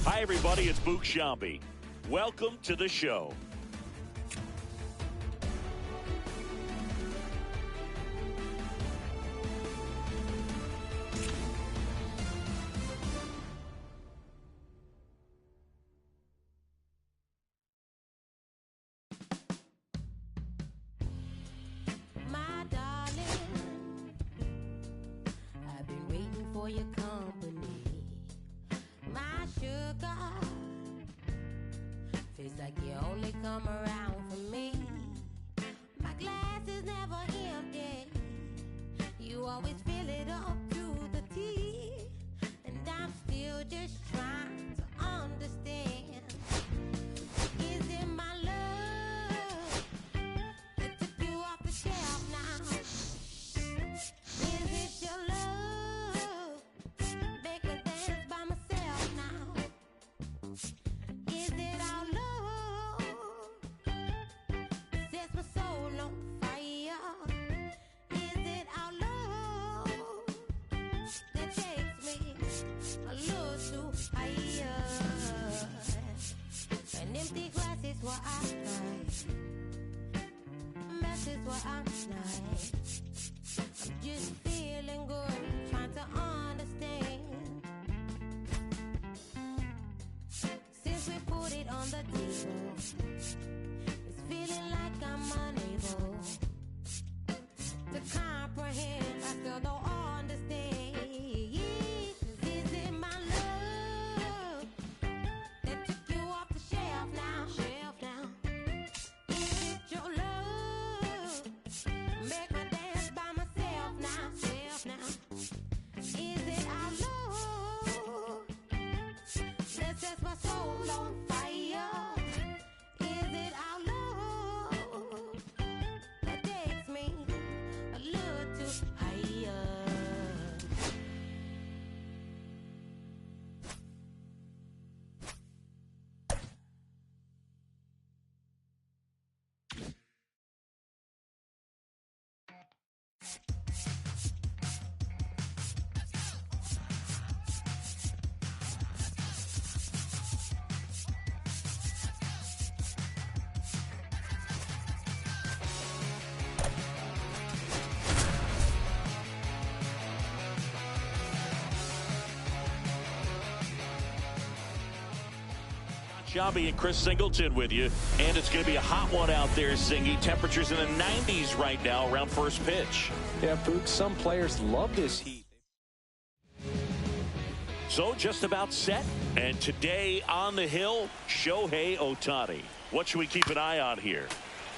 Hi, everybody. It's Boog Sciambi. Welcome to the show. My darling, I've been waiting for your company. My sugar, feels like you only come around for me. My glass is never empty. You always fill it up to the tea. And I'm still just trying to understand. Is it my love that took you off the shelf now? Is it your love? Make me dance by myself now. Is it our love? Sets my soul on fire. Is it our love that takes me a little too higher? An empty glass is what I find. Mess is what I'm like. I'm just feeling good, trying to understand. Since we put it on the table, it's feeling like I'm unable to comprehend. I still don't understand. Is it my love that took you off the shelf now? Is it your love? Make me dance by myself now. Is it our love that sets my soul on fire? Is it our love that takes me a little too higher? Sciambi and Chris Singleton with you, and it's going to be a hot one out there, Singy. Temperatures in the 90s right now around first pitch. Yeah, Boog, some players love this heat. So just about set, and today on the hill, Shohei Ohtani. What should we keep an eye on here?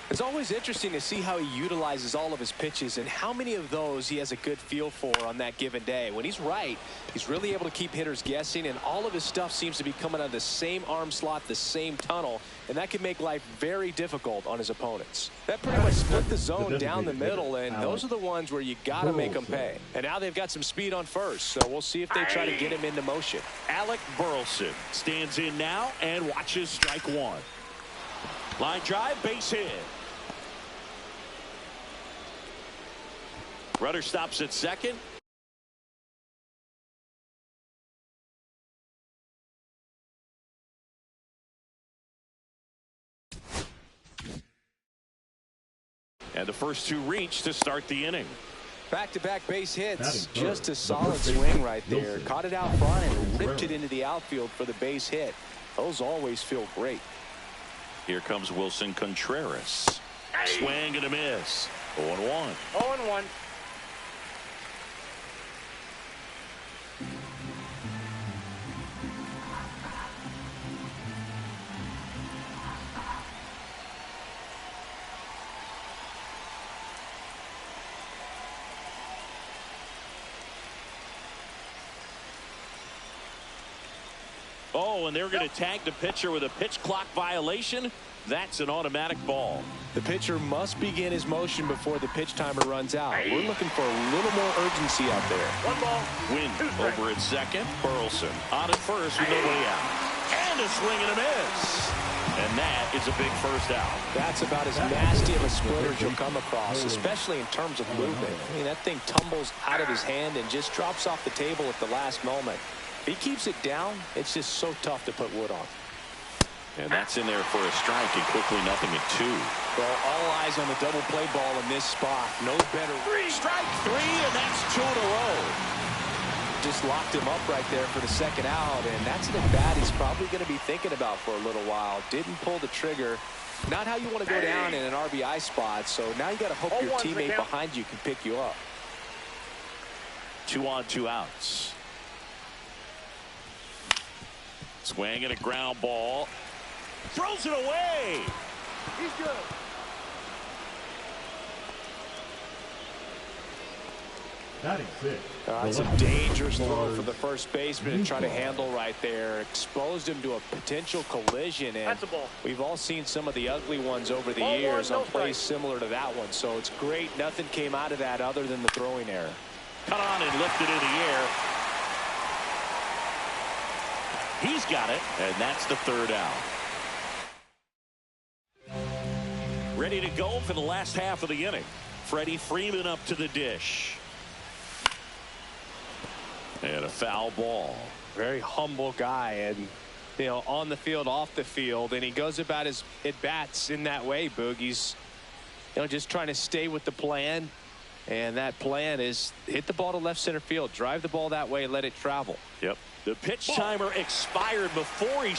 It's always interesting to see how he utilizes all of his pitches and how many of those he has a good feel for on that given day. When he's right, he's really able to keep hitters guessing, and all of his stuff seems to be coming out of the same arm slot, the same tunnel, and that can make life very difficult on his opponents. That pretty much split the zone down the middle, and those are the ones where you got to make them pay. And now they've got some speed on first, so we'll see if they try to get him into motion. Alec Burleson stands in now and watches strike one. Line drive, base hit. Runner stops at second. And the first two reach to start the inning. Back-to-back base hits. Just a solid swing right there. Caught it out front and ripped it into the outfield for the base hit. Those always feel great. Here comes Wilson Contreras. Swing and a miss. 0-1. 0-1. Oh, and they're going to tag the pitcher with a pitch clock violation. That's an automatic ball. The pitcher must begin his motion before the pitch timer runs out. We're looking for a little more urgency out there. 1 ball. Win over at second. Burleson on at first with nobody out. And a swing and a miss. And that is a big first out. That's about as nasty of a splitter as you'll come across, especially in terms of movement. I mean, that thing tumbles out of his hand and just drops off the table at the last moment. If he keeps it down, it's just so tough to put wood on. And that's in there for a strike, and quickly nothing at 2. Well, all eyes on the double play ball in this spot. No better. Strike 3, and that's 2 in a row. Just locked him up right there for the second out, and that's an at-bat he's probably going to be thinking about for a little while. Didn't pull the trigger. Not how you want to go down in an RBI spot, so now you got to hope your teammate behind you can pick you up. 2 on, 2 outs. Swing and a ground ball. Throws it away. He's good. It's a dangerous throw for the first baseman to try to handle right there. Exposed him to a potential collision, and we've all seen some of the ugly ones over the years on plays similar to that one. So it's great nothing came out of that other than the throwing error. Cut on and lifted in the air. He's got it, and that's the 3rd out. Ready to go for the last half of the inning. Freddie Freeman up to the dish. And a foul ball. Very humble guy, and on the field, off the field, and he goes about his at-bats in that way, Boog. He's just trying to stay with the plan, and that plan is hit the ball to left center field, drive the ball that way, let it travel. Yep. The pitch timer expired before he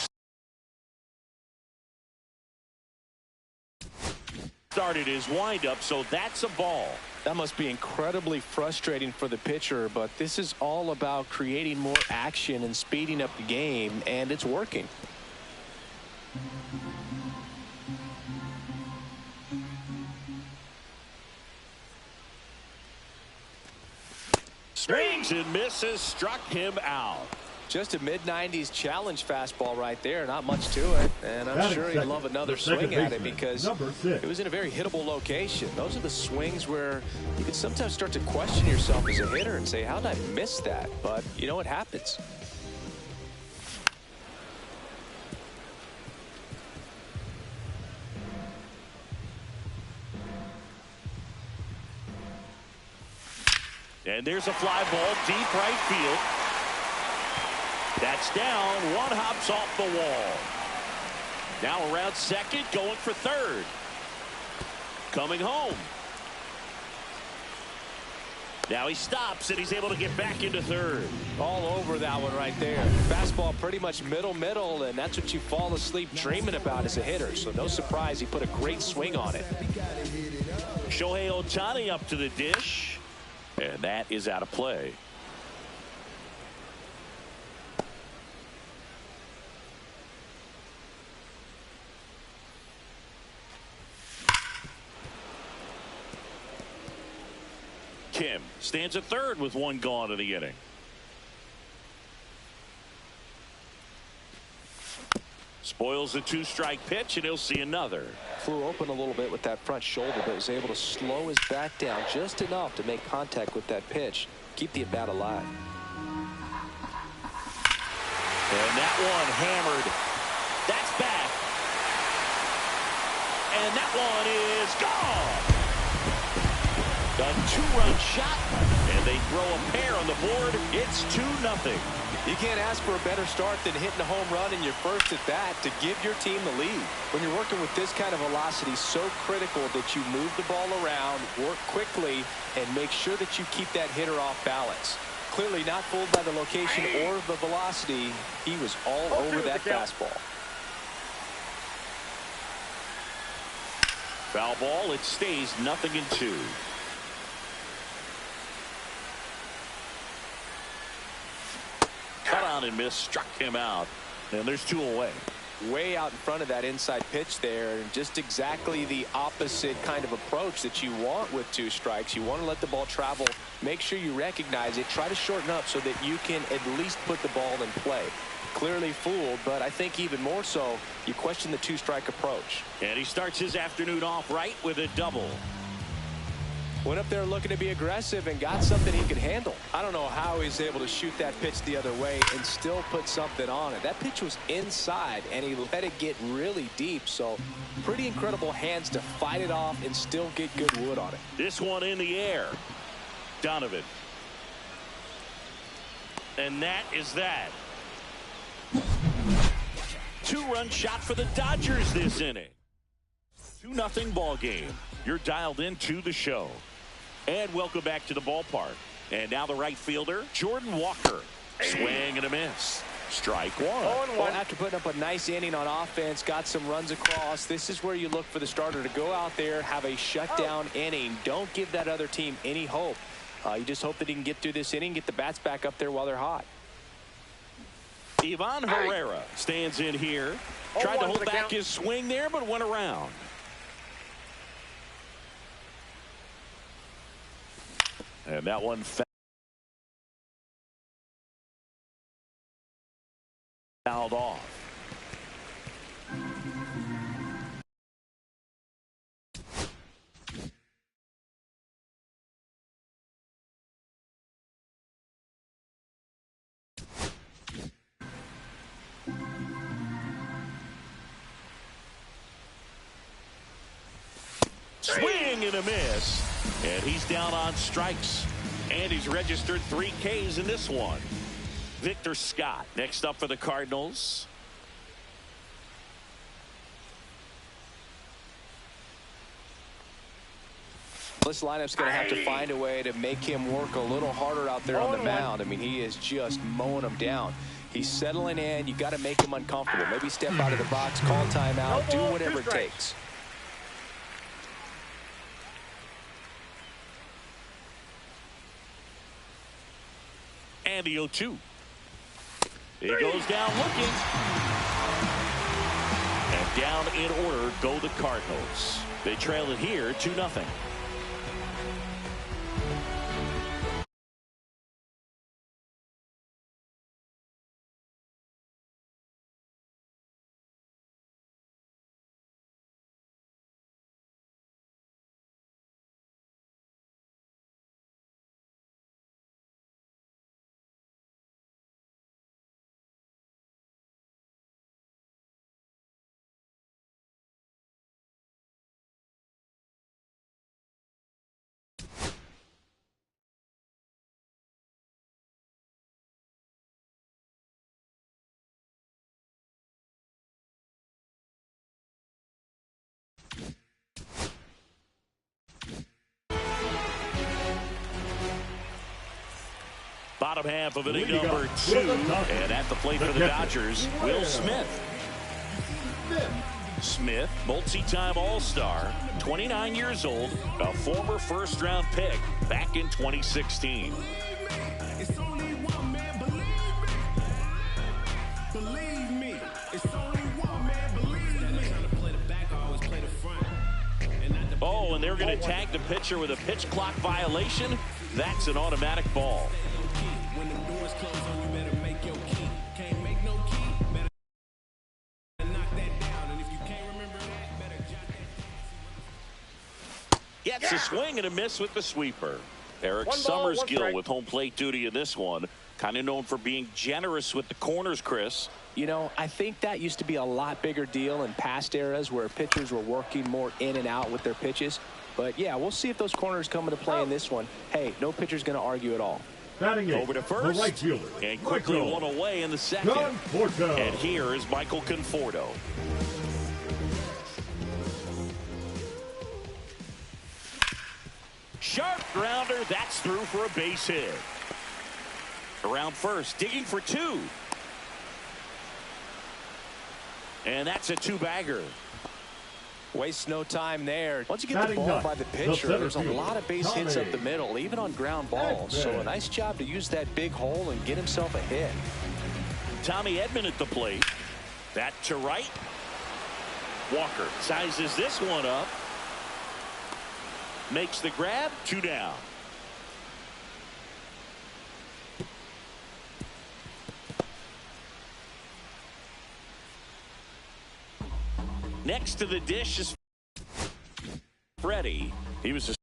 started his windup, so that's a ball. That must be incredibly frustrating for the pitcher, but this is all about creating more action and speeding up the game, and it's working. Swings and misses, struck him out. Just a mid-90s challenge fastball right there. Not much to it. And I'm sure he'd love another swing at it because it was in a very hittable location. Those are the swings where you can sometimes start to question yourself as a hitter and say, how did I miss that? But, it happens. And there's a fly ball deep right field. That's down. One hops off the wall. Now around second, going for third. Coming home. Now he stops, and he's able to get back into third. All over that one right there. Fastball pretty much middle, and that's what you fall asleep dreaming about as a hitter. So no surprise he put a great swing on it. Shohei Ohtani up to the dish, and that is out of play. Kim stands at third with one gone in the inning. Spoils the 2-strike pitch, and he'll see another. Flew open a little bit with that front shoulder, but was able to slow his bat down just enough to make contact with that pitch. Keep the at-bat alive. And that one hammered. That's back. And that one is gone. A 2-run shot, and they throw a pair on the board. It's 2-0. You can't ask for a better start than hitting a home run in your first at bat to give your team the lead. When you're working with this kind of velocity, so critical that you move the ball around, work quickly, and make sure that you keep that hitter off balance. Clearly not fooled by the location or the velocity. He was all over that fastball. Foul ball. It stays 0-2. Cut on and miss, struck him out, and there's 2 away. Way out in front of that inside pitch there, and just exactly the opposite kind of approach that you want with 2 strikes. You want to let the ball travel, make sure you recognize it, try to shorten up so that you can at least put the ball in play. Clearly fooled, but I think even more so, you question the 2-strike approach. And he starts his afternoon off right with a double. Went up there looking to be aggressive and got something he could handle. I don't know how he's able to shoot that pitch the other way and still put something on it. That pitch was inside, and he let it get really deep. So pretty incredible hands to fight it off and still get good wood on it. This one in the air. Donovan. And that is that. 2-run shot for the Dodgers this inning. 2-0 ball game. You're dialed into the show. And welcome back to the ballpark. And now the right fielder, Jordan Walker. Swing and a miss. Strike one. Well, after putting up a nice inning on offense, got some runs across, this is where you look for the starter to go out there, have a shutdown inning. Don't give that other team any hope. You just hope that he can get through this inning, get the bats back up there while they're hot. Ivan Herrera stands in here. Tried to hold back his swing there, but went around. And that one fouled off. Swing and a miss. And he's down on strikes. And he's registered 3 Ks in this one. Victor Scott next up for the Cardinals. This lineup's going to have to find a way to make him work a little harder out there on the mound. I mean, he is just mowing them down. He's settling in. You got to make him uncomfortable. Maybe step out of the box, call timeout, do whatever it takes. And the 0-2. He goes down looking. And down in order go the Cardinals. They trail it here 2-0. Bottom half of inning number 2. And at the plate for the Dodgers, Will Smith. Smith, multi-time All-Star, 29 years old, a former first-round pick back in 2016. Oh, and they're going to tag the pitcher with a pitch clock violation. That's an automatic ball. When the doors close on you, better make your key. Can't make no key, better knock that down. And if you can't remember that, better jot that. Gets a swing and a miss with the sweeper. Eric Summersgill with home plate duty in this one. Kind of known for being generous with the corners, Chris. You know, I think that used to be a lot bigger deal in past eras where pitchers were working more in and out with their pitches. But, yeah, we'll see if those corners come into play in this one. Hey, no pitcher's going to argue at all. Over to first, the right fielder, and quickly one away in the second. And here is Michael Conforto. Sharp grounder, that's through for a base hit. Around first, digging for 2. And that's a 2-bagger. Waste no time there. Once you get the ball by the pitcher, there's a lot of base hits up the middle, even on ground balls. So a nice job to use that big hole and get himself a hit. Tommy Edman at the plate. That to right. Walker sizes this one up. Makes the grab. 2 down. Next to the dish is Freddie. He was a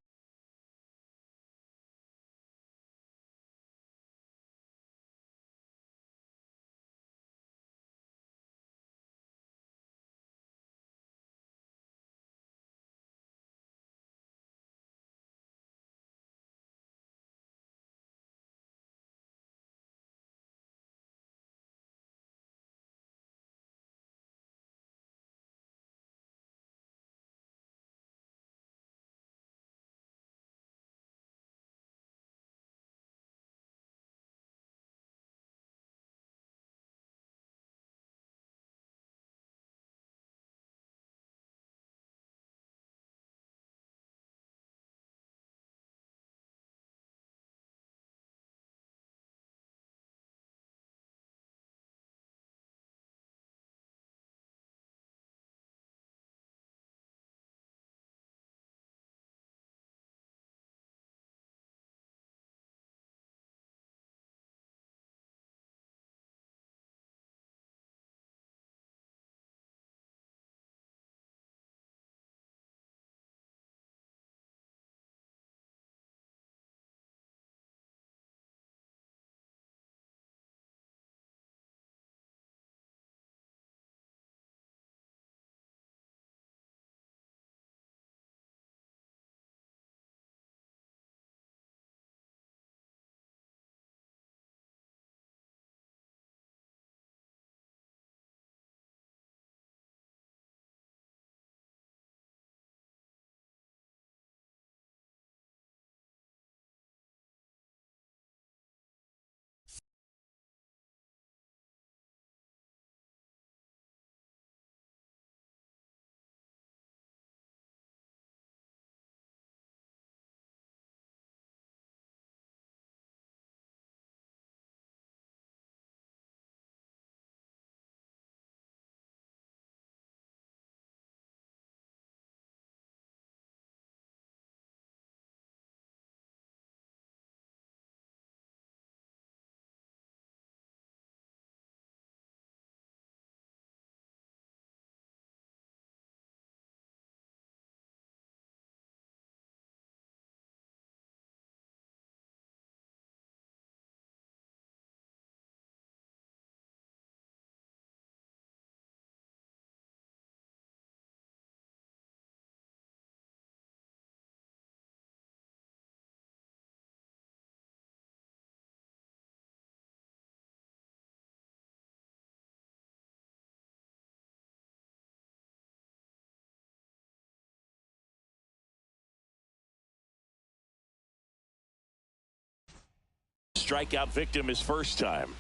strikeout victim his first time.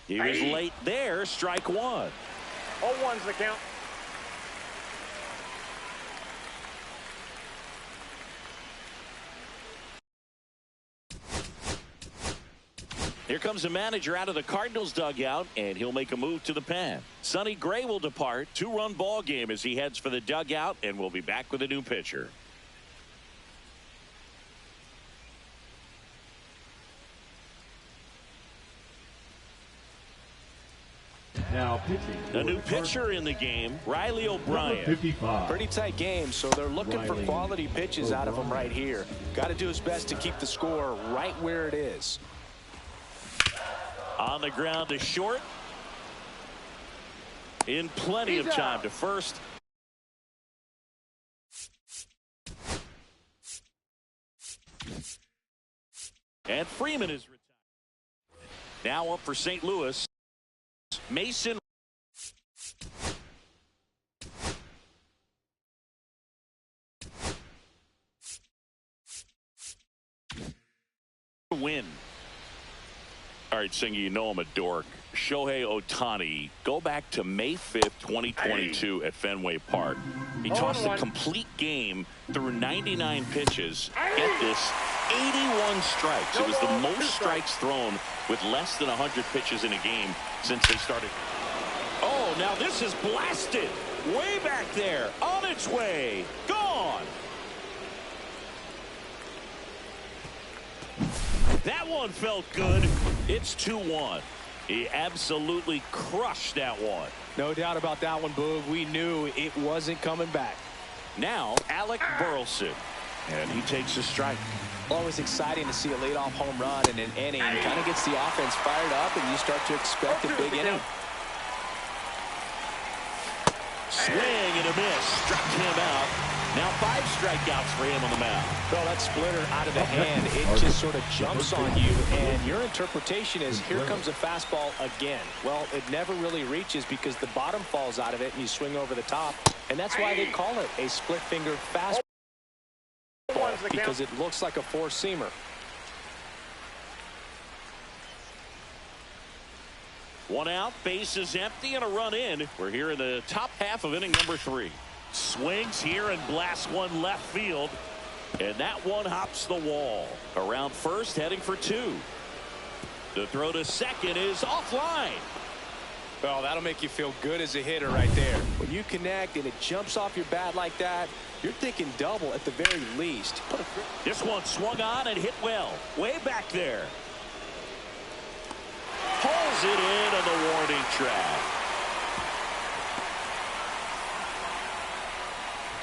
He was late there, strike one. 0-1's the count. Here comes the manager out of the Cardinals dugout, and he'll make a move to the pen. Sonny Gray will depart. 2-run ball game as he heads for the dugout, and we'll be back with a new pitcher. Now pitching. A new pitcher in the game, Riley O'Brien. 55. Pretty tight game, so they're looking for quality pitches out of him right here. Got to do his best to keep the score right where it is. On the ground to short. In plenty of time to first. And Freeman is retired. Now up for St. Louis. Mason. Win. All right, Singy, you know I'm a dork. Shohei Ohtani, go back to May 5th, 2022 at Fenway Park. He tossed a complete game through 99 pitches. Get this, 81 strikes. It was the most strikes thrown with less than 100 pitches in a game since they started. Oh, now this is blasted. Way back there, on its way, gone. That one felt good. It's 2-1. He absolutely crushed that one. No doubt about that one, Boog. We knew it wasn't coming back. Now, Alec Burleson. And he takes a strike. Always exciting to see a leadoff home run in an inning. Kind of gets the offense fired up, and you start to expect a big inning. Swing and a miss. Struck him out. Now 5 strikeouts for him on the mound. Well, that splitter out of the hand, it just sort of jumps on you, and your interpretation is, here comes a fastball again. Well, it never really reaches because the bottom falls out of it, and you swing over the top, and that's why they call it a split-finger fastball, because it looks like a four-seamer. One out, base is empty, and a run in. We're here in the top half of inning number 3. Swings here and blasts one left field. And that one hops the wall. Around first, heading for 2. The throw to second is offline. Well, that'll make you feel good as a hitter right there. When you connect and it jumps off your bat like that, you're thinking double at the very least. This one swung on and hit well. Way back there. Pulls it in on the warning track.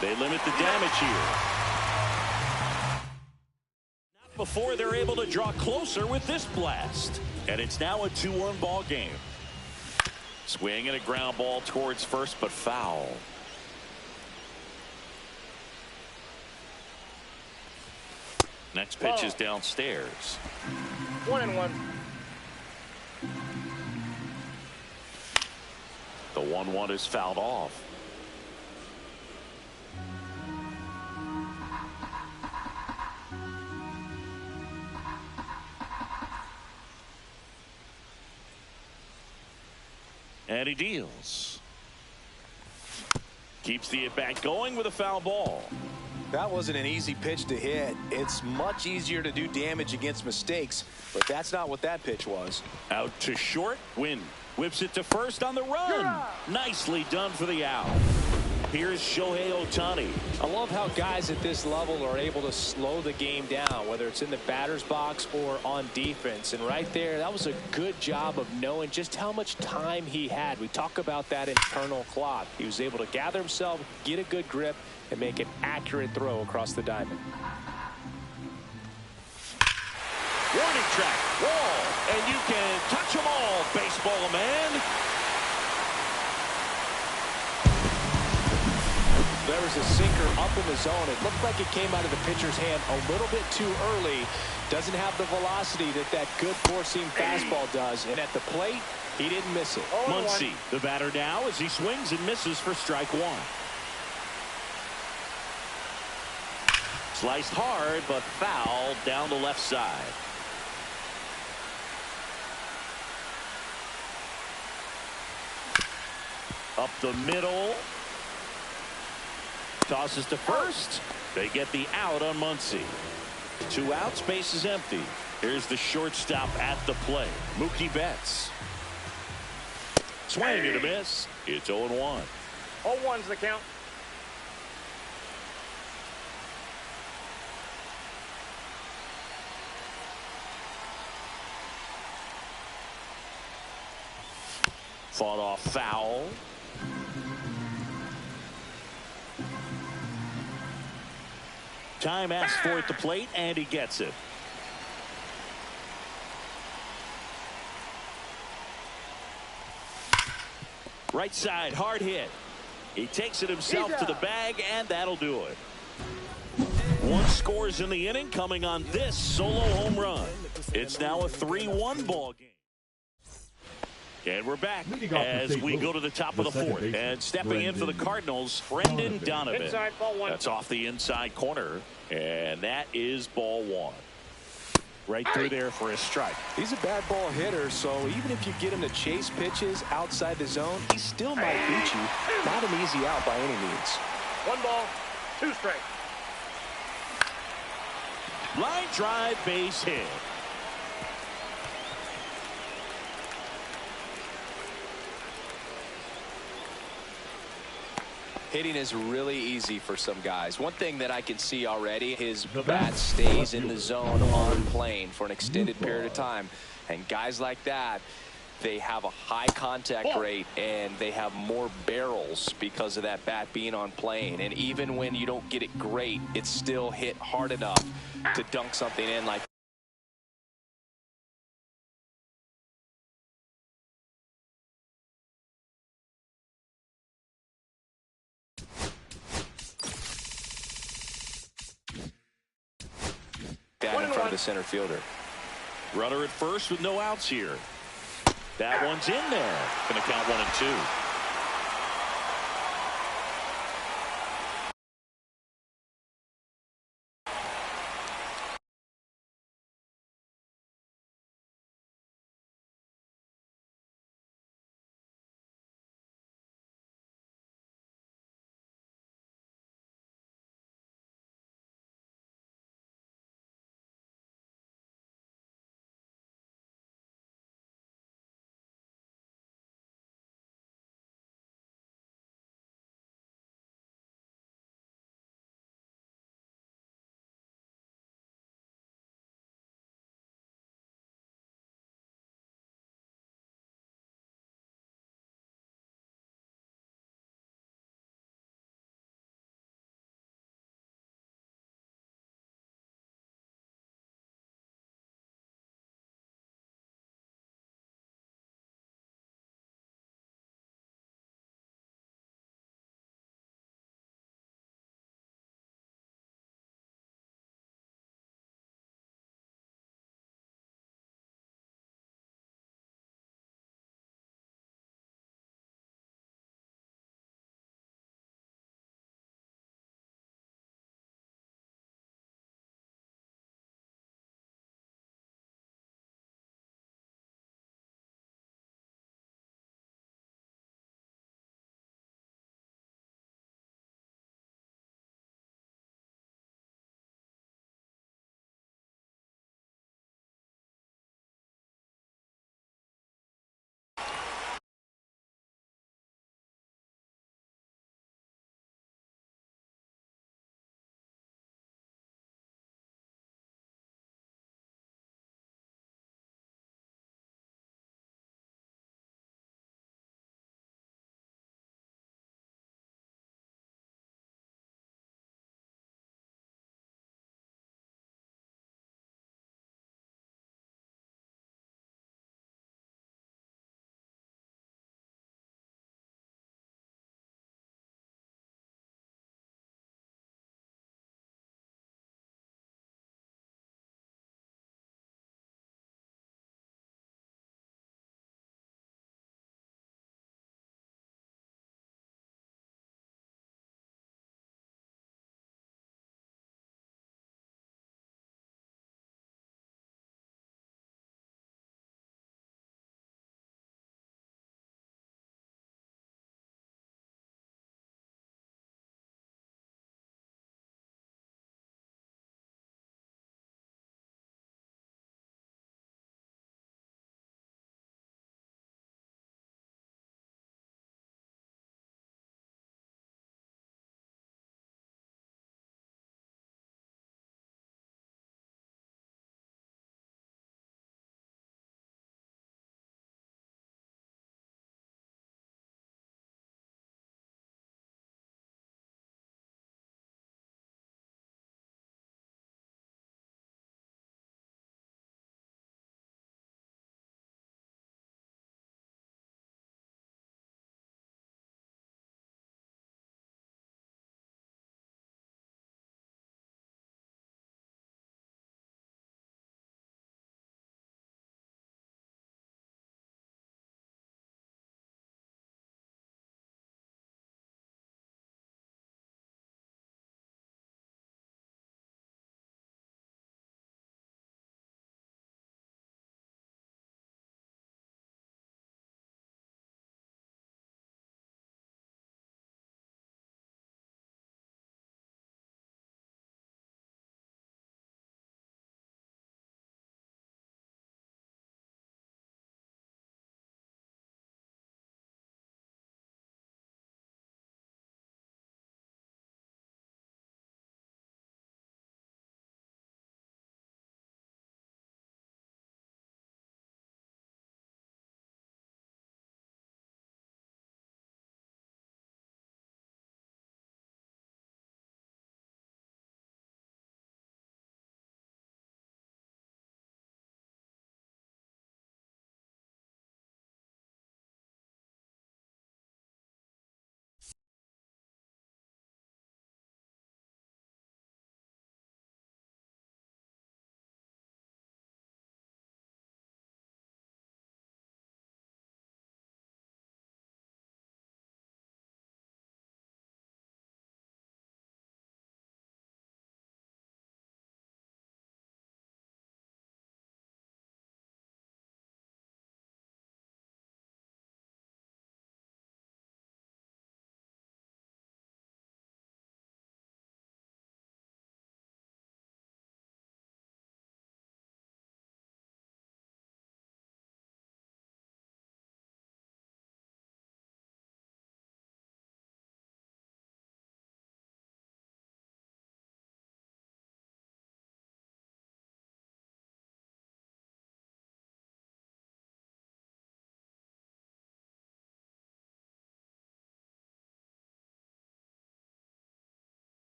They limit the damage here. Not before they're able to draw closer with this blast. And it's now a 2-1 ball game. Swing and a ground ball towards first, but foul. Next pitch is downstairs. 1-1. The 1-1 is fouled off. And he deals. Keeps the at-bat going with a foul ball. That wasn't an easy pitch to hit. It's much easier to do damage against mistakes, but that's not what that pitch was. Out to short. Win. Whips it to first on the run. Yeah. Nicely done for the out. Here's Shohei Ohtani. I love how guys at this level are able to slow the game down, whether it's in the batter's box or on defense. And right there, that was a good job of knowing just how much time he had. We talk about that internal clock. He was able to gather himself, get a good grip, and make an accurate throw across the diamond. Warning track, wall, and you can touch them all, baseball man. There was a sinker up in the zone. It looked like it came out of the pitcher's hand a little bit too early. Doesn't have the velocity that good four-seam fastball does. And at the plate, he didn't miss it. Muncy, the batter now, as he swings and misses for strike 1. Sliced hard, but foul down the left side. Up the middle. Tosses to first. They get the out on Muncy. 2 outs, base is empty. Here's the shortstop at the plate, Mookie Betts. Swing and a miss. It's 0-1. 0-1's the count. Fought off foul. Time asked for at the plate, and he gets it. Right side, hard hit. He takes it himself to the bag, and that'll do it. 1 scores in the inning, coming on this solo home run. It's now a 3-1 ball game. And we're back as we go to the top of the 4th. And stepping in for the Cardinals, Brendan Donovan. Inside, ball 1. That's off the inside corner. And that is ball 1. Right through there for a strike. He's a bad ball hitter, so even if you get him to chase pitches outside the zone, he still might beat you. Not an easy out by any means. 1 ball, 2 strikes. Line drive, base hit. Hitting is really easy for some guys. One thing that I can see already, his bat stays in the zone on plane for an extended period of time. And guys like that, they have a high contact rate and they have more barrels because of that bat being on plane. And even when you don't get it great, it's still hit hard enough to dunk something in like that in front of the center fielder. Runner at first with no outs here. That one's in there. Going to count 1-2.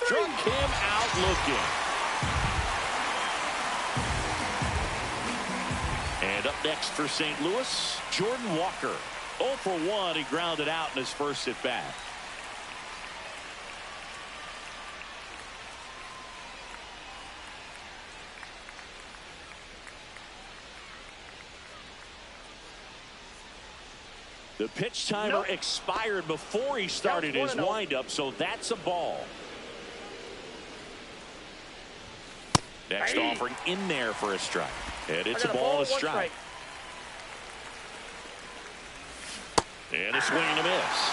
Struck him out looking. And up next for St. Louis, Jordan Walker. 0 for 1. He grounded out in his first at bat. The pitch timer expired before he started his windup, so that's a ball. Next offering in there for a strike. And it's a ball, a strike. And a swing and a miss.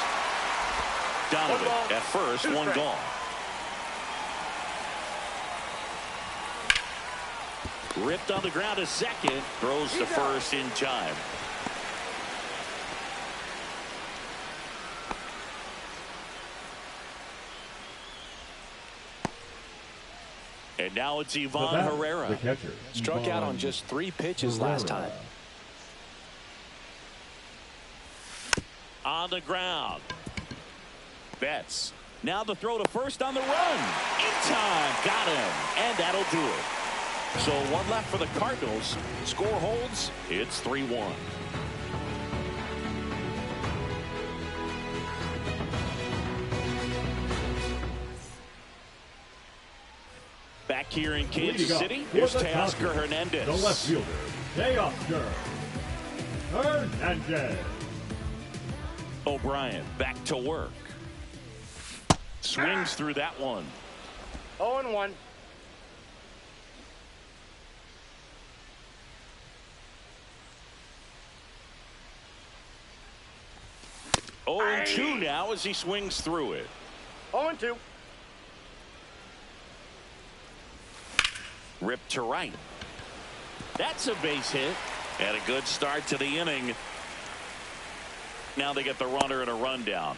Donovan at first, one gone. Ripped on the ground to second, throws to first in time. And now it's Ivan Herrera. The catcher. Struck out on just 3 pitches last time. On the ground. Betts. Now the throw to first on the run. In time. Got him. And that'll do it. So 1 left for the Cardinals. Score holds. It's 3-1. Back here in Kansas City, here's Teoscar Hernandez. The left fielder, Teoscar Hernandez. O'Brien back to work. Swings through that one. 0-1. Oh, and 2 now as he swings through it. 0-2. Ripped to right. That's a base hit. And a good start to the inning. Now they get the runner and a rundown.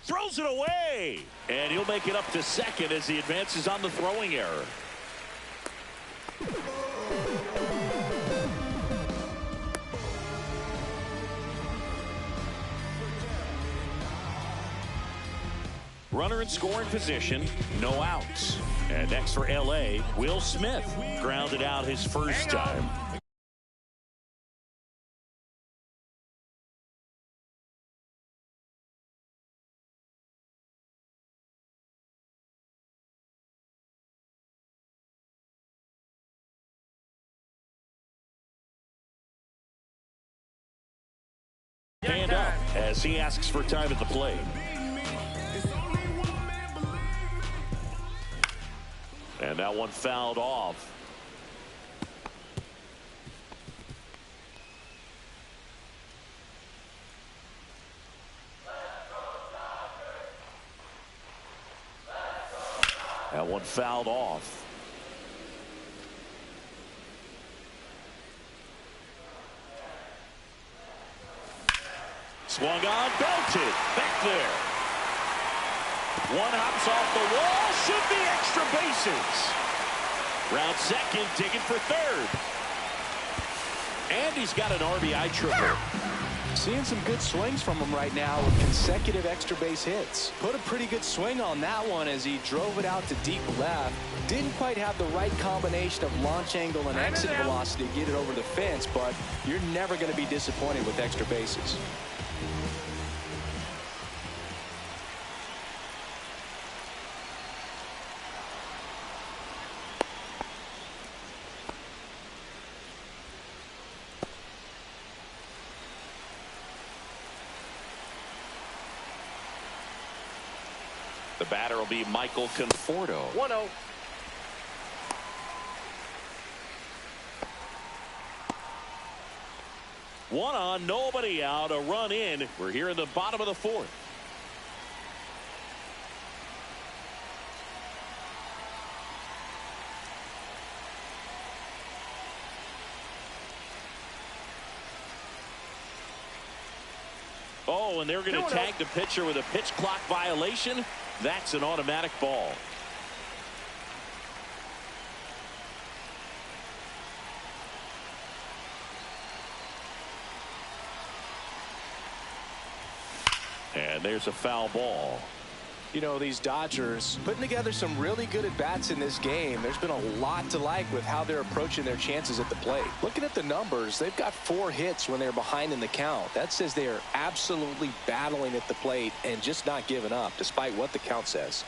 Throws it away. And he'll make it up to second as he advances on the throwing error. Runner in scoring position, no outs. And next for LA, Will Smith grounded out his first time. Hand up as he asks for time at the plate. And that one fouled off. That one fouled off. Swung on, belted, back there. One hops off the wall, should be extra bases. Round second, digging for third. And he's got an RBI triple. Seeing some good swings from him right now with consecutive extra base hits. Put a pretty good swing on that one as he drove it out to deep left. Didn't quite have the right combination of launch angle and exit velocity to get it over the fence, but you're never going to be disappointed with extra bases. The batter will be Michael Conforto. 1-0. One on, nobody out, a run in. We're here in the bottom of the fourth. Oh, and they're going to tag the pitcher with a pitch clock violation. That's an automatic ball. And there's a foul ball. You know, these Dodgers putting together some really good at-bats in this game. There's been a lot to like with how they're approaching their chances at the plate. Looking at the numbers, they've got 4 hits when they're behind in the count. That says they are absolutely battling at the plate and just not giving up, despite what the count says.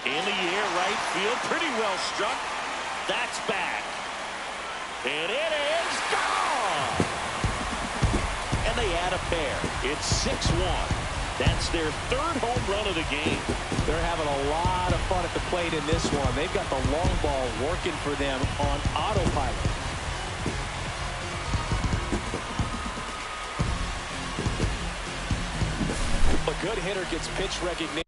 In the air, right field, pretty well struck. That's back. And it is gone. And they add a pair. It's 6-1. That's their 3rd home run of the game. They're having a lot of fun at the plate in this one. They've got the long ball working for them on autopilot. A good hitter gets pitch recognition.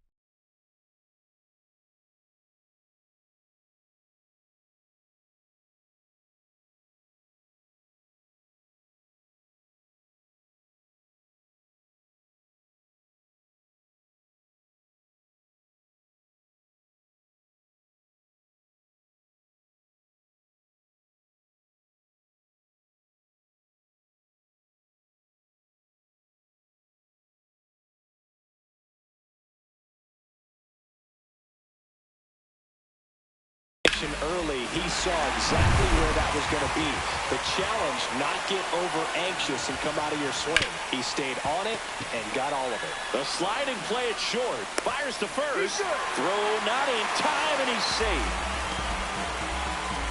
Early, he saw exactly where that was going to be. The challenge, not get over anxious and come out of your swing. He stayed on it and got all of it. The sliding play it short. Fires to first. Throw not in time, and he's safe.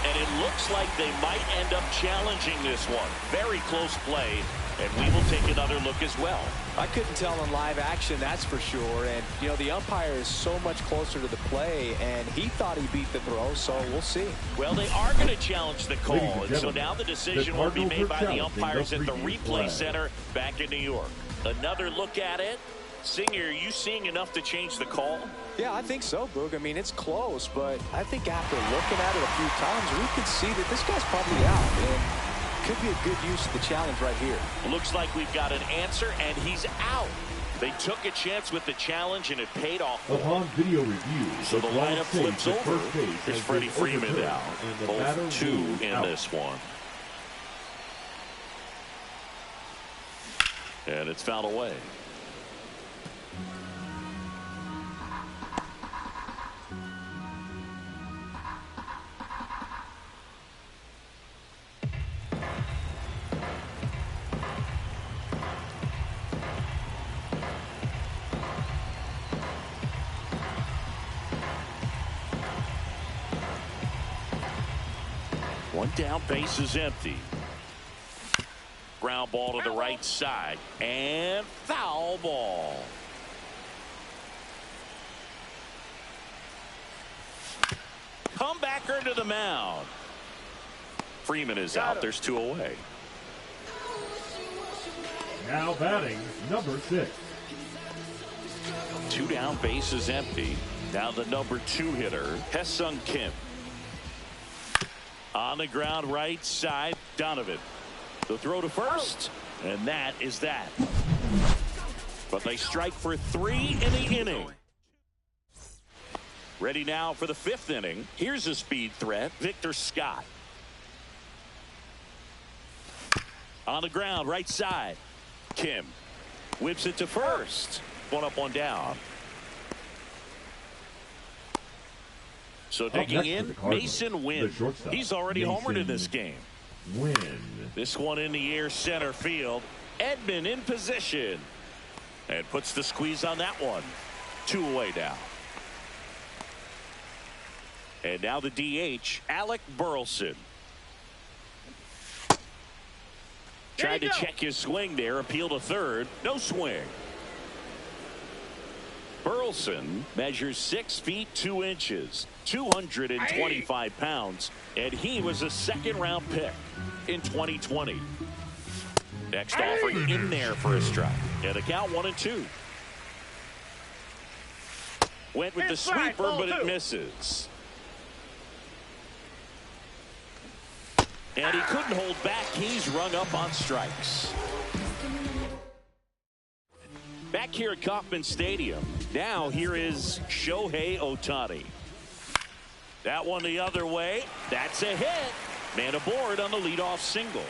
And it looks like they might end up challenging this one. Very close play. And we will take another look as well. I couldn't tell in live action, that's for sure. And, you know, the umpire is so much closer to the play, and he thought he beat the throw, so we'll see. Well, they are going to challenge the call, and so now the decision will be made by the umpires at the replay center back in New York. Another look at it. Singer, are you seeing enough to change the call? Yeah, I think so, Boog. I mean, it's close, but I think after looking at it a few times, we could see that this guy's probably out, and could be a good use of the challenge right here. Looks like we've got an answer, and he's out. They took a chance with the challenge, and it paid off. Upon video review, so the lineup flips over. There's Freddie Freeman now. Both 2 in this one. And it's fouled away. One down, base is empty. Ground ball to the right side, and foul ball. Comebacker to the mound. Freeman is out. There's 2 away. Now batting, number 6. 2 down, base is empty. Now the number 2 hitter, Hesung Kim. On the ground, right side, Donovan. The throw to first, and that is that. But they strike for 3 in the inning. Ready now for the 5th inning. Here's a speed threat, Victor Scott. On the ground, right side, Kim. Whips it to first. 1 up, 1 down. So digging in, Mason Wynn. He's already homered in this game. This one in the air, center field. Edman in position. And puts the squeeze on that one. 2 away now. And now the DH, Alec Burleson. Tried to check his swing there, appeal to third. No swing. Burleson measures 6 feet 2 inches, 225 pounds, and he was a 2nd-round pick in 2020. Next offering in there for a strike. And the count 1-2. Went with the sweeper, but it misses. And he couldn't hold back. He's rung up on strikes. Back here at Kauffman Stadium, now here is Shohei Ohtani. That one the other way. That's a hit. Man aboard on the leadoff single.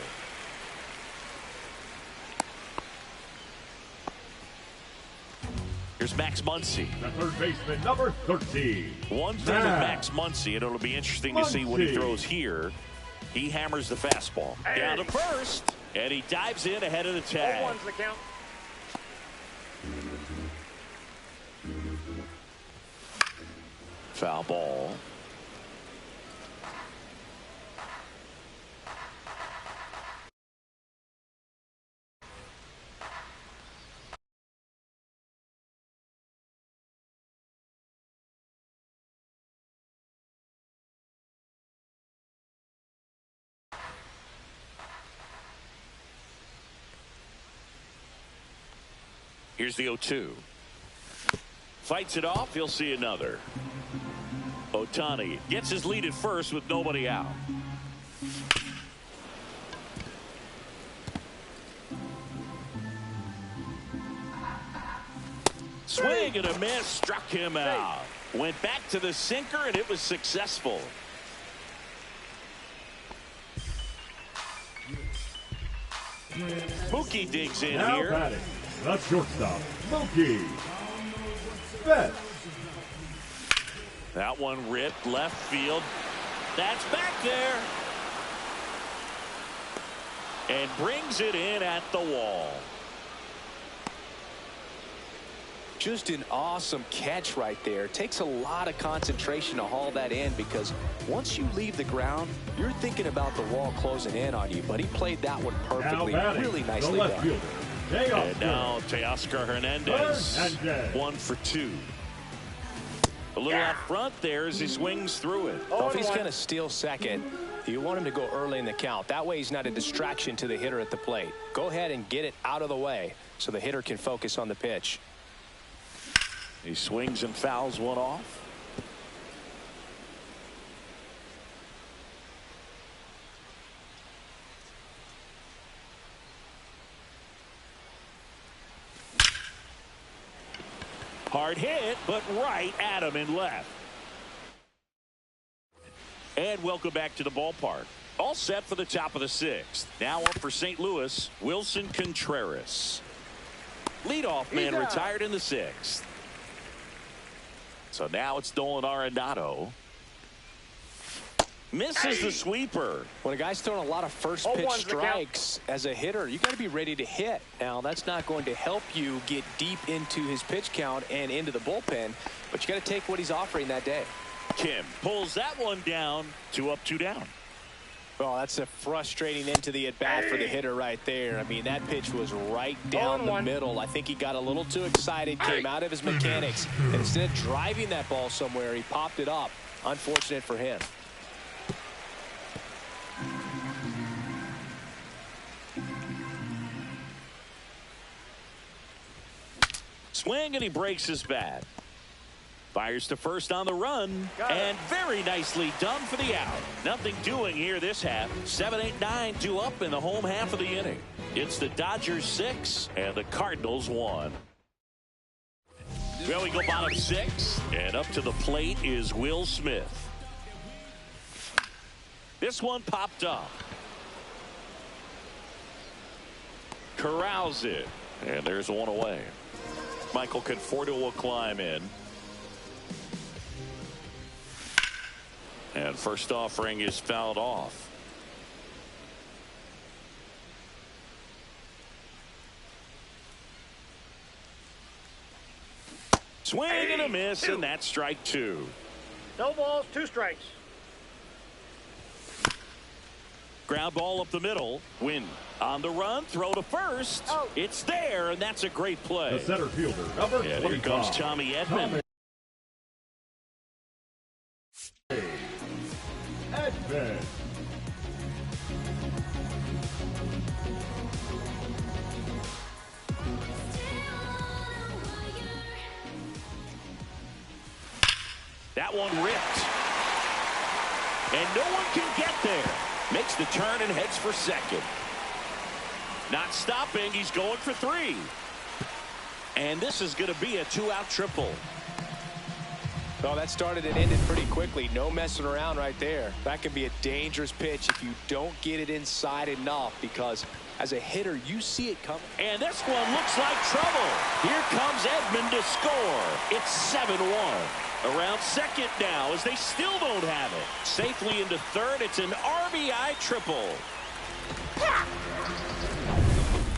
Here's Max Muncy. The third baseman, number 13. One thing with Max Muncy, and it'll be interesting to see what he throws here. He hammers the fastball. Down to first, and he dives in ahead of the tag. 0-1's the count. Foul ball. Here's the 0-2. Fights it off. He'll see another. Ohtani gets his lead at first with nobody out. Swing and a miss. Struck him out. Went back to the sinker, and it was successful. Mookie digs in Now here. batting, the shortstop, Mookie Betts. That one ripped left field. That's back there. And brings it in at the wall. Just an awesome catch right there. It takes a lot of concentration to haul that in, because once you leave the ground, you're thinking about the wall closing in on you. But he played that one perfectly. Really nicely the left done. fielder, And now Teoscar Hernandez. 1 for 2. A little out front there as he swings through it. Well, if he's going to steal second, you want him to go early in the count. That way he's not a distraction to the hitter at the plate. Go ahead and get it out of the way so the hitter can focus on the pitch. He swings and fouls one off. Hard hit, but right at him and left. And welcome back to the ballpark. All set for the top of the 6th. Now up for St. Louis, Wilson Contreras. Leadoff man retired in the 6th. So now it's Nolan Arenado. Misses the sweeper. When a guy's throwing a lot of first pitch strikes as a hitter, you got to be ready to hit. Now, that's not going to help you get deep into his pitch count and into the bullpen, but you got to take what he's offering that day. Kim pulls that one down. 2 up, 2 down. Well, that's a frustrating end to the at-bat for the hitter right there. I mean, that pitch was right down the middle. I think he got a little too excited, came out of his mechanics, and instead of driving that ball somewhere, he popped it up. Unfortunate for him. Swing, and he breaks his bat. Fires to first on the run, and very nicely done for the out. Nothing doing here this half. 7, 8, 9, 2 up in the home half of the inning. It's the Dodgers 6 and the Cardinals 1. Well, we go bottom 6, and up to the plate is Will Smith. This one popped up. Corrals it, and there's one away. Michael Conforto will climb in. And first offering is fouled off. Swing and a miss, and that's strike 2. No balls, 2 strikes. Ground ball up the middle. Win on the run. Throw to first. It's there, and that's a great play. The center fielder, number 25. Here comes Tommy Edman. Edman. That one ripped. And no one can get there. Makes the turn and heads for second. Not stopping. He's going for 3. And this is going to be a 2-out triple. Oh, that started and ended pretty quickly. No messing around right there. That can be a dangerous pitch if you don't get it inside enough, because as a hitter, you see it coming. And this one looks like trouble. Here comes Edman to score. It's 7-1. Around second now as they still don't have it. Safely into third. It's an RBI triple.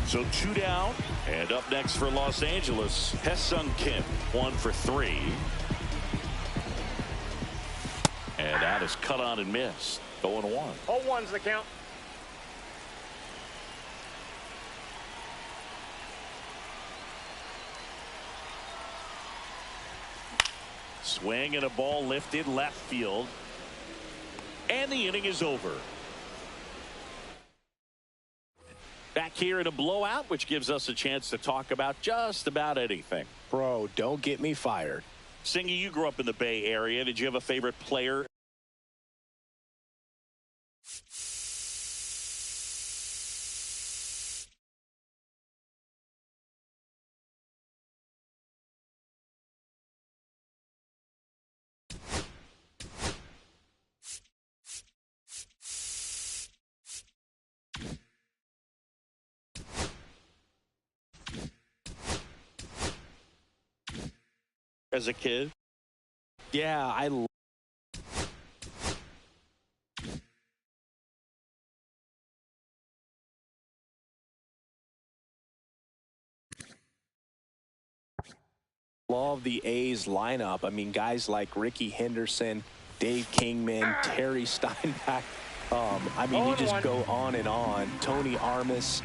So 2 down. And up next for Los Angeles, Hesung Kim, 1 for 3. And that is cut on and missed. 0-1. 0-1's the count. Swing and a ball lifted left field. And the inning is over. Back here in a blowout, which gives us a chance to talk about just about anything. Bro, don't get me fired. Singy, you grew up in the Bay Area. Did you have a favorite player? As a kid? Yeah, I love the A's lineup. I mean, guys like Ricky Henderson, Dave Kingman, Terry Steinbach. I mean, you just go on and on. Tony Armas,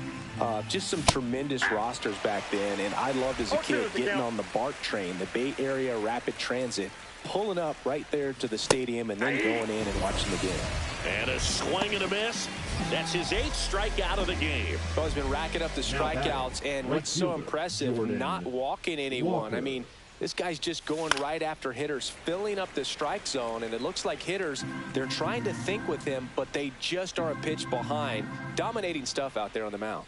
just some tremendous rosters back then. And I loved as a kid getting on the BART train, the Bay Area Rapid Transit, pulling up right there to the stadium and then going in and watching the game. And a swing and a miss. That's his 8th strikeout of the game. Well, he's been racking up the strikeouts, and what's so impressive, we're not walking anyone. I mean, this guy's just going right after hitters, filling up the strike zone, and it looks like hitters, they're trying to think with him, but they just are a pitch behind. Dominating stuff out there on the mound.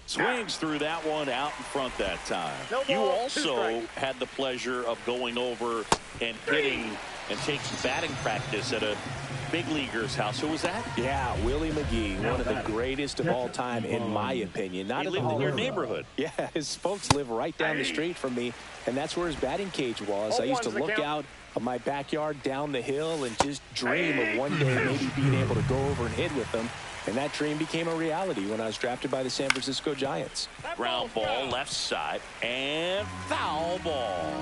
Swings through that one out in front that time. You also had the pleasure of going over and hitting and taking batting practice at a big leaguer's house. Who was that? Yeah, Willie McGee, one of the greatest of all time, in my opinion. He lived in your neighborhood. Yeah, his folks live right down the street from me, and that's where his batting cage was. I used to look out of my backyard down the hill and just dream of one day maybe being able to go over and hit with them. And that dream became a reality when I was drafted by the San Francisco Giants. Ground ball left side and foul ball.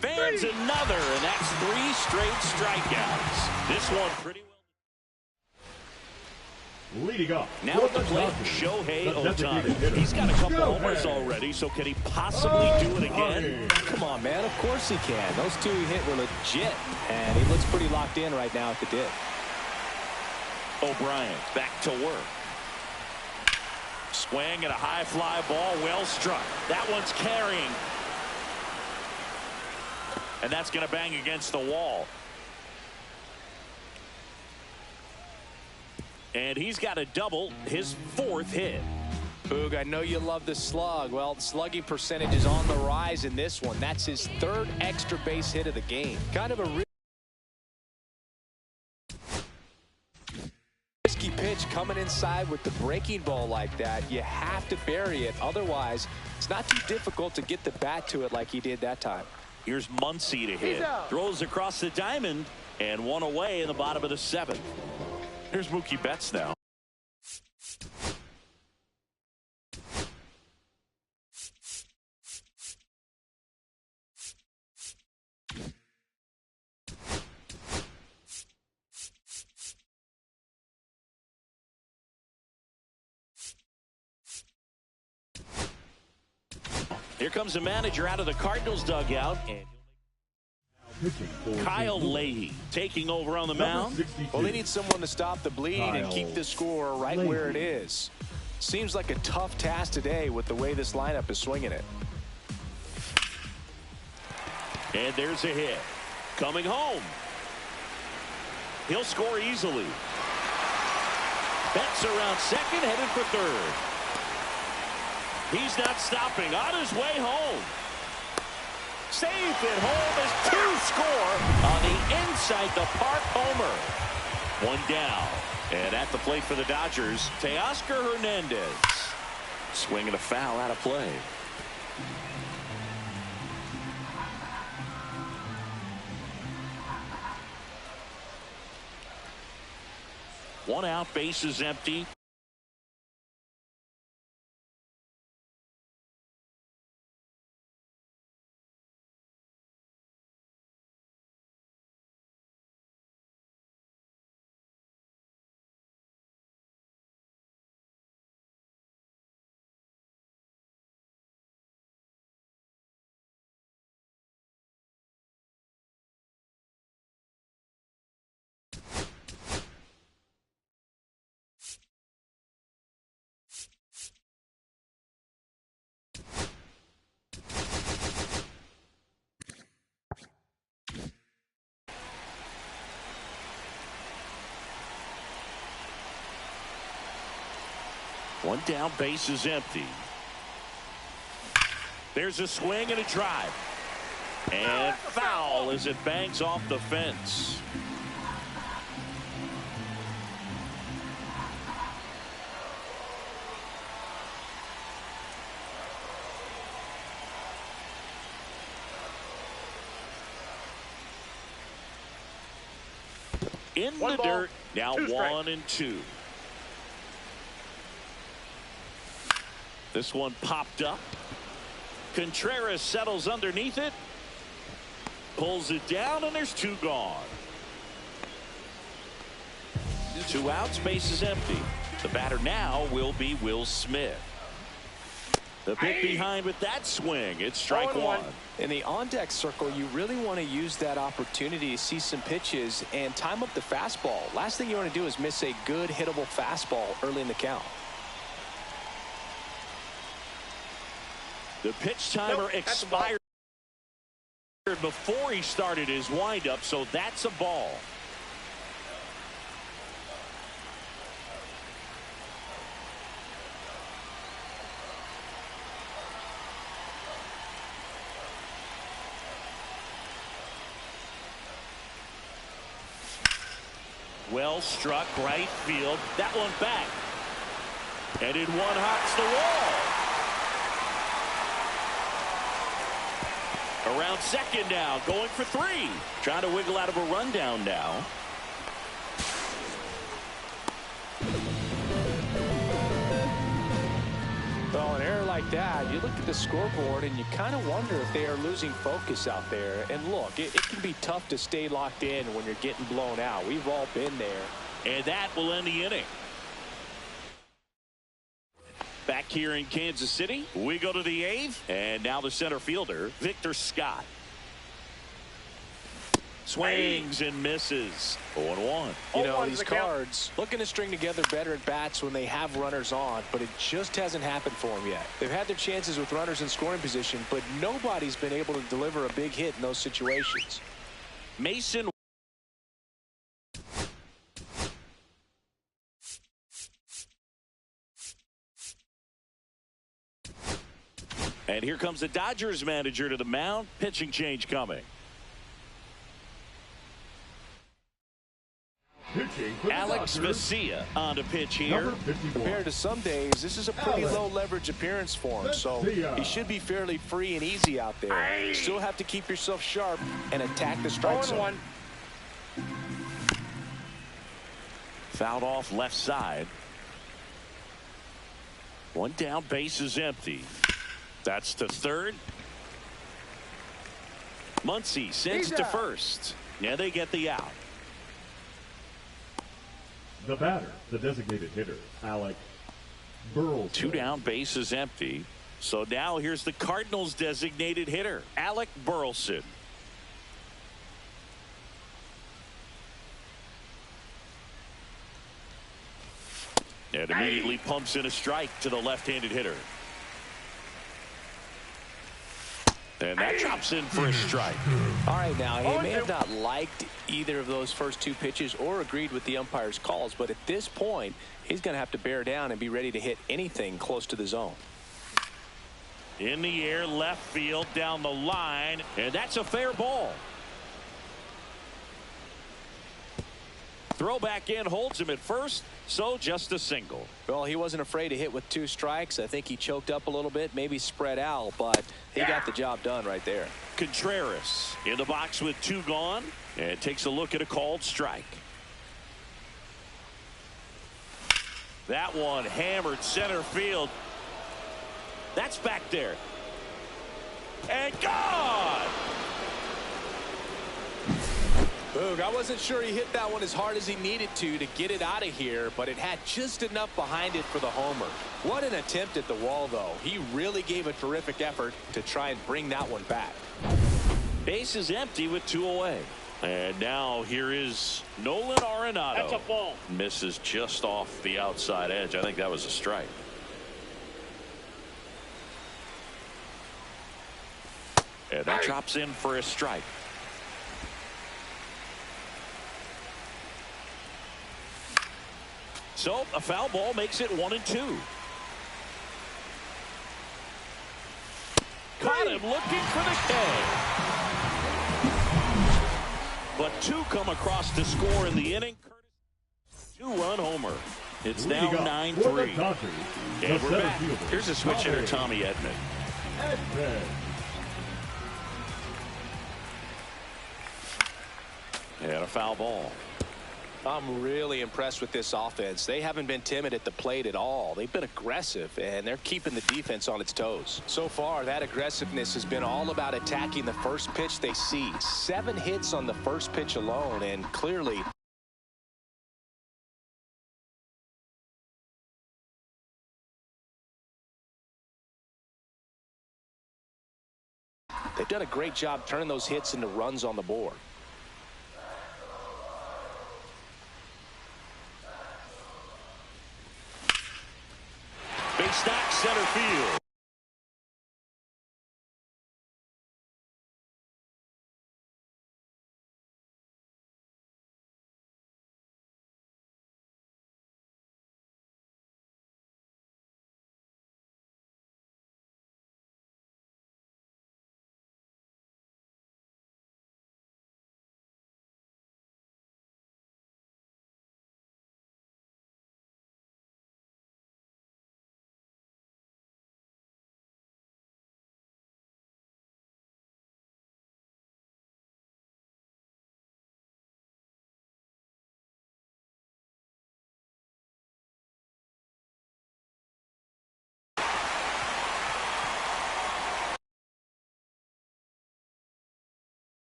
Fans another, and that's 3 straight strikeouts. This one pretty well. Leading up. Now at the plate, Shohei Ohtani. He's got a couple homers already, so can he possibly do it again? Come on, man. Of course he can. Those 2 he hit were legit, and he looks pretty locked in right now at the dip. O'Brien back to work. Swing and a high fly ball, well struck. That one's carrying. And that's going to bang against the wall. And he's got a double, his 4th hit. Boog, I know you love the slug. Well, the slugging percentage is on the rise in this one. That's his 3rd extra base hit of the game. Kind of a risky pitch coming inside with the breaking ball like that. You have to bury it. Otherwise, it's not too difficult to get the bat to it like he did that time. Here's Muncy to hit. Throws across the diamond and one away in the bottom of the 7th. Here's Mookie Betts now. Here comes the manager out of the Cardinals dugout. And Kyle Leahy taking over on the mound. Well, they need someone to stop the bleed and keep the score right where it is. Seems like a tough task today with the way this lineup is swinging it. And there's a hit. Coming home. He'll score easily. Betts around second, headed for third. He's not stopping. On his way home. Safe at home as two score on the inside the park homer. One down. And at the plate for the Dodgers, Teoscar Hernandez. Swinging a foul out of play. One out, bases empty. One down, base is empty. There's a swing and a drive. And foul as it bangs off the fence. In the dirt, now 1-2. This one popped up. Contreras settles underneath it. Pulls it down, and there's two gone. Two outs, base is empty. The batter now will be Will Smith. The bit behind with that swing. It's strike one. In the on-deck circle, you really want to use that opportunity to see some pitches and time up the fastball. Last thing you want to do is miss a good hittable fastball early in the count. The pitch timer expired before he started his windup, so that's a ball. Well struck right field. That one back. And in one hops the wall. Around second now, going for three. Trying to wiggle out of a rundown now. Well, an error like that, you look at the scoreboard and you kind of wonder if they are losing focus out there. And look, it can be tough to stay locked in when you're getting blown out. We've all been there. And that will end the inning. Back here in Kansas City, we go to the eighth, and now the center fielder, Victor Scott. Swings and misses. 0-1. You know, these Cards looking to string together better at bats when they have runners on, but it just hasn't happened for them yet. They've had their chances with runners in scoring position, but nobody's been able to deliver a big hit in those situations. Mason. And here comes the Dodgers manager to the mound. Pitching change coming. Alex Vesia on to pitch here. Compared to some days, this is a pretty low leverage appearance for him, so he should be fairly free and easy out there. Still have to keep yourself sharp and attack the strike zone. Fouled off left side. One down, base is empty. That's to third. Muncy sends it to first. Now they get the out. The batter, the designated hitter, Alec Burleson. Two down, base is empty. So now here's the Cardinals designated hitter, Alec Burleson. And immediately pumps in a strike to the left-handed hitter. And that drops in for a strike. All right, now, he may have not liked either of those first two pitches or agreed with the umpire's calls, but at this point, he's going to have to bear down and be ready to hit anything close to the zone. In the air, left field, down the line, and that's a fair ball. Throw back in, holds him at first, so just a single. Well, he wasn't afraid to hit with 2 strikes. I think he choked up a little bit, maybe spread out, but he got the job done right there. Contreras in the box with 2 gone, and takes a look at a called strike. That one hammered center field. That's back there. And gone! Boog, I wasn't sure he hit that one as hard as he needed to get it out of here, but it had just enough behind it for the homer. What an attempt at the wall, though. He really gave a terrific effort to try and bring that one back. Base is empty with 2 away. And now here is Nolan Arenado. That's a ball. Misses just off the outside edge. I think that was a strike. And that drops in for a strike. So a foul ball makes it 1-2. Caught him looking for the K. But 2 come across to score in the inning. 2-run homer. It's now 9-3. And we're back. Here's a switch hitter, Tommy Edman. And a foul ball. I'm really impressed with this offense. They haven't been timid at the plate at all. They've been aggressive, and they're keeping the defense on its toes. So far, that aggressiveness has been all about attacking the first pitch they see. 7 hits on the first pitch alone, and clearly they've done a great job turning those hits into runs on the board. Big stack center field.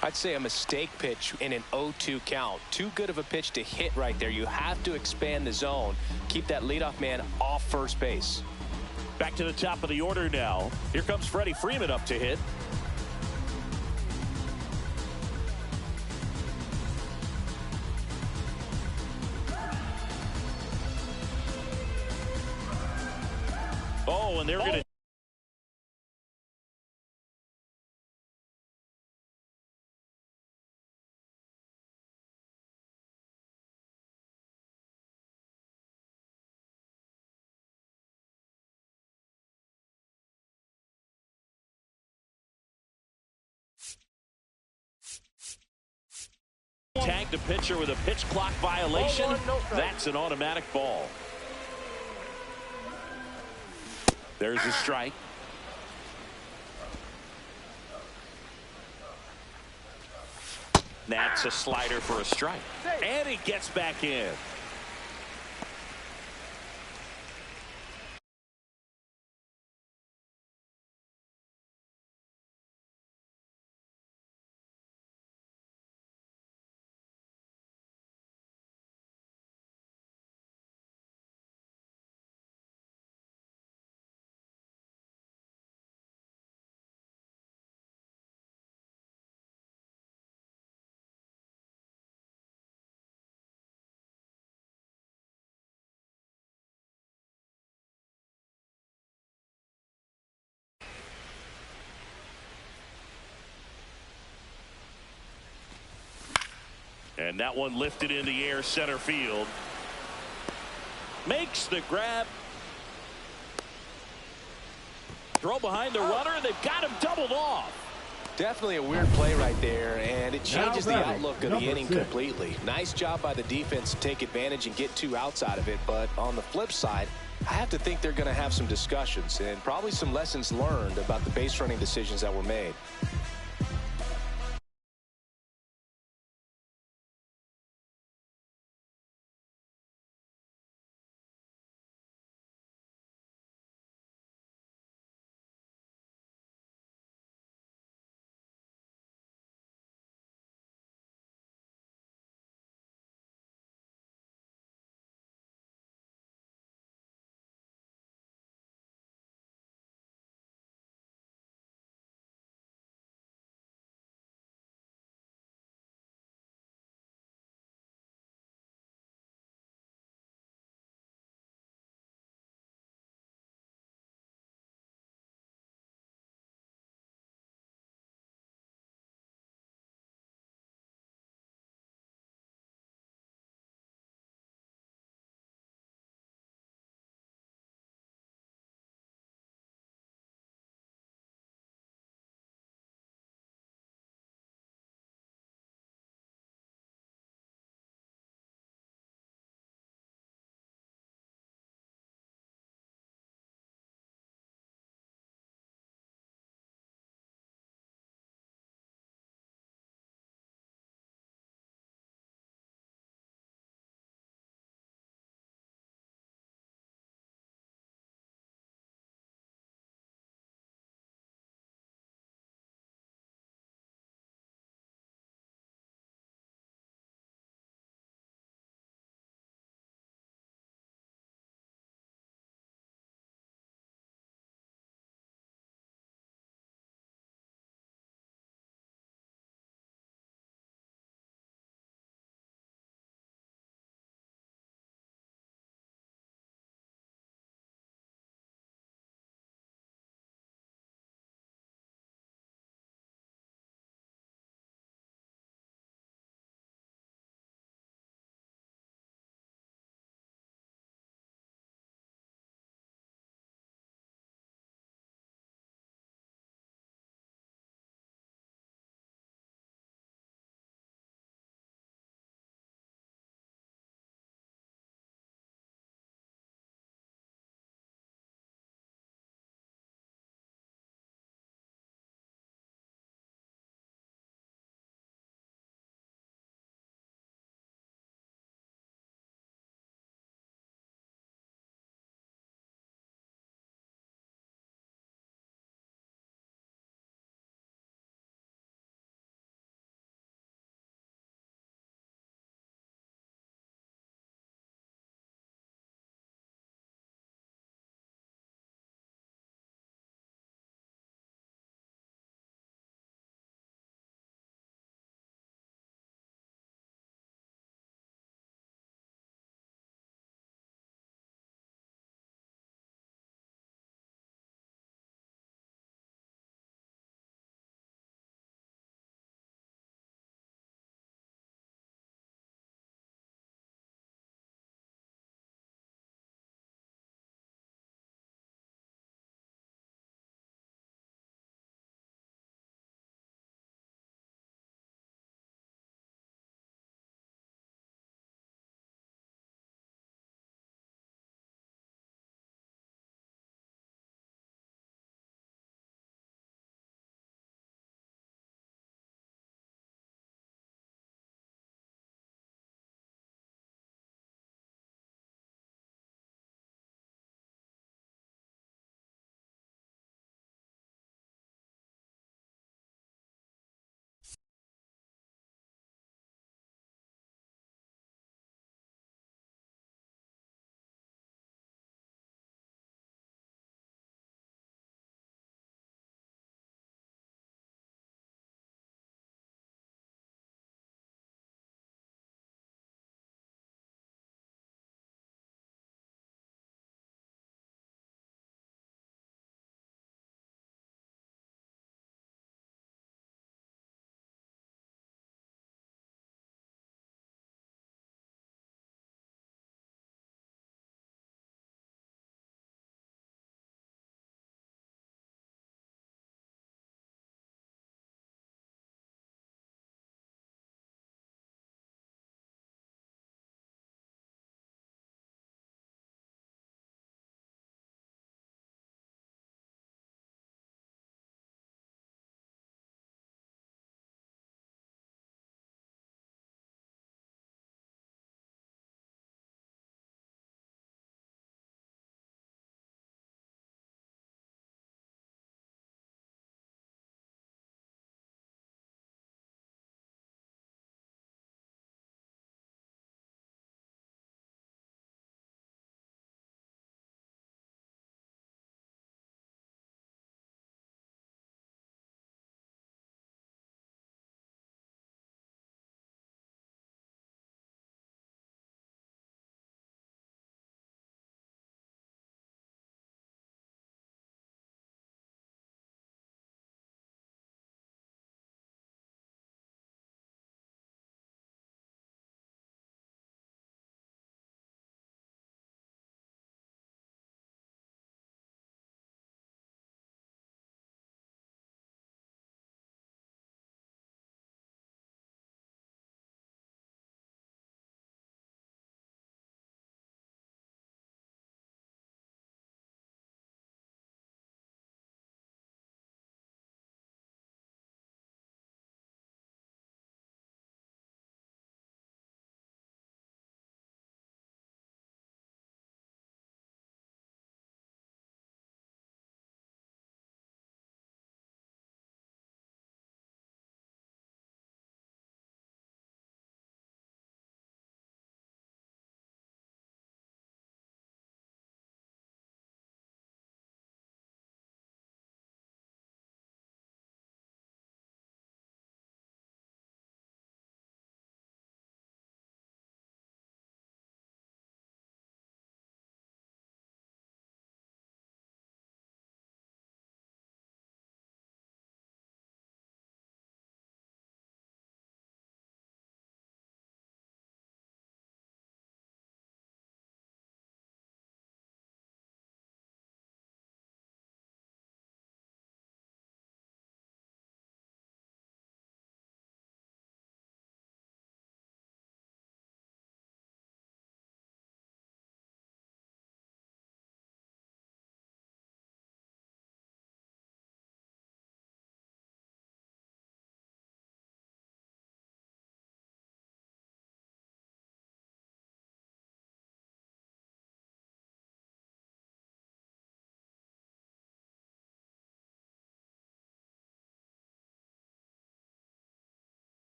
I'd say a mistake pitch in an 0-2 count. Too good of a pitch to hit right there. You have to expand the zone. Keep that leadoff man off first base. Back to the top of the order now. Here comes Freddie Freeman up to hit. Oh, and they're going to tag the pitcher with a pitch clock violation. That's an automatic ball. There's a strike. That's a slider for a strike. And he gets back in. And that one lifted in the air center field. Makes the grab. Throw behind the runner, and they've got him doubled off. Definitely a weird play right there, and it changes the outlook of the inning completely. Nice job by the defense to take advantage and get 2 outs out of it, but on the flip side, I have to think they're going to have some discussions and probably some lessons learned about the base running decisions that were made.